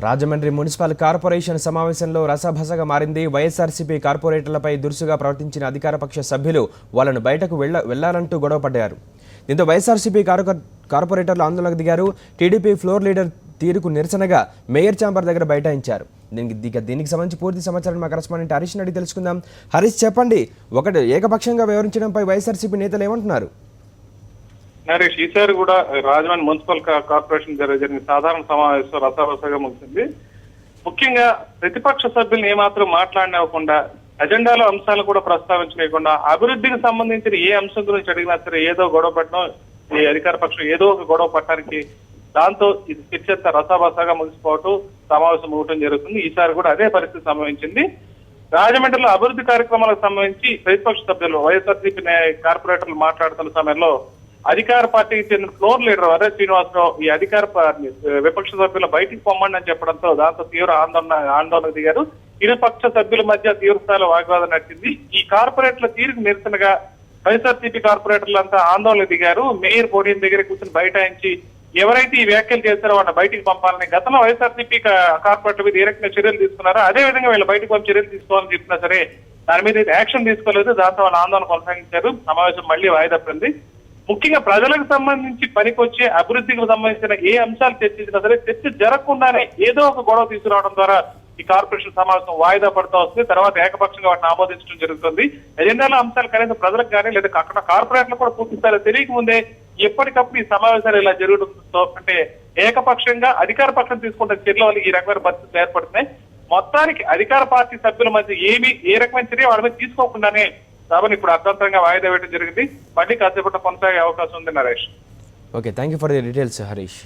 Rajahmundry municipal corporation సమావేశంలో రసభసగా మారింది. వైఎస్ఆర్సీపీ కార్పొరేటర్లపై దురుసుగా ప్రవర్తించిన అధికారపక్ష సభ్యులు వాళ్ళను బయటకు వెళ్లాలంటూ గొడవపడ్డారు. దీంతో వైఎస్ఆర్సీపీ కార్పొరేటర్లు ఆందోళనకు దిగారు. టీడీపీ ఫ్లోర్ లీడర్ తీరుకు నిరసనగా మేయర్ ఛాంబర్ దగ్గర బైఠాయించారు. దీనికి సంబంధించి పూర్తి సమాచారం మా కరెస్పాండెంట్ హరీష్ అడిగి తెలుసుకుందాం. హరీష్, చెప్పండి, ఒకటి ఏకపక్షంగా వ్యవహరించడంపై వైఎస్ఆర్సీపీ నేతలు ఏమంటున్నారు? నరేష్, ఈసారి కూడా రాజమండ్రి మున్సిపల్ కార్పొరేషన్ జరిగిన సాధారణ సమావేశం రసారసగా ముగిసింది. ముఖ్యంగా ప్రతిపక్ష సభ్యులను ఏమాత్రం మాట్లాడనివ్వకుండా, అజెండాలో అంశాలను కూడా ప్రస్తావించలేకుండా, అభివృద్ధికి సంబంధించిన ఏ అంశం గురించి అడిగినా సరే ఏదో గొడవ పట్టడం, ఈ అధికార పక్షం ఏదో ఒక గొడవ పట్టడానికి, దాంతో ఇది చర్చ రసాభాసగా ముగిసిపోవటం, సమావేశం ముగటం జరుగుతుంది. ఈసారి కూడా అదే పరిస్థితి సంభవించింది. రాజమండ్రిలో అభివృద్ధి కార్యక్రమాలకు సంబంధించి ప్రతిపక్ష సభ్యులు వైఎస్ఆర్సీపీ కార్పొరేటర్లు మాట్లాడుతున్న సమయంలో అధికార పార్టీకి చెందిన ఫ్లోర్ లీడర్ వరే శ్రీనివాసరావు ఈ విపక్ష సభ్యులు బయటికి పొమ్మండి అని చెప్పడంతో దాంతో తీవ్ర ఆందోళనకు దిగారు. ఇరుపక్ష సభ్యుల మధ్య తీవ్ర స్థాయిలో వాగ్వాదం నడిచింది. ఈ కార్పొరేటర్ల తీరుకు నిరసనగా వైఎస్ఆర్సీపీ కార్పొరేటర్లంతా ఆందోళన దిగారు. మేయర్ పోడియం దగ్గర కూర్చొని బైఠాయించి ఎవరైతే ఈ వ్యాఖ్యలు చేస్తారో వాళ్ళని బయటికి పంపాలని, గతంలో వైఎస్ఆర్సీపీ కార్పొరేటర్ మీద ఏ రకంగా చర్యలు తీసుకున్నారో అదే విధంగా వీళ్ళు బయటకు పంపి చర్యలు తీసుకోవాలని చెప్పినా సరే దాని మీద యాక్షన్ తీసుకోలేదు. దాంతో వాళ్ళ ఆందోళన కొనసాగించారు. సమావేశం మళ్లీ వాయిదా పడింది. ముఖ్యంగా ప్రజలకు సంబంధించి పనికొచ్చే అభివృద్ధికి సంబంధించిన ఏ అంశాలు చర్చించినా సరే చర్చ జరగకుండానే ఏదో ఒక గొడవ తీసుకురావడం ద్వారా ఈ కార్పొరేషన్ సమావేశం వాయిదా పడుతూ వస్తుంది. తర్వాత ఏకపక్షంగా వాటిని ఆమోదించడం జరుగుతుంది. ఎజెండాల అంశాలు కనీసం ప్రజలకు కానీ లేదా అక్కడ కార్పొరేట్లు కూడా పూర్తి స్థాయిలో తెలియక ముందే ఎప్పటికప్పుడు ఈ సమావేశాలు ఇలా జరగడంతో, అంటే ఏకపక్షంగా అధికార పక్షం తీసుకుంటున్న చర్యల వల్ల ఈ రకమైన పరిస్థితులు ఏర్పడుతున్నాయి. మొత్తానికి అధికార పార్టీ సభ్యుల మధ్య ఏ రకమైన చర్య వాళ్ళ మీద తీసుకోకుండానే సభను ఇప్పుడు అర్థంతరంగా వాయిదా వేయడం జరిగింది. మళ్ళీ కాసేపట్లో కొనసాగే అవకాశం ఉంది. Naresh, okay, thank you for the details Harish.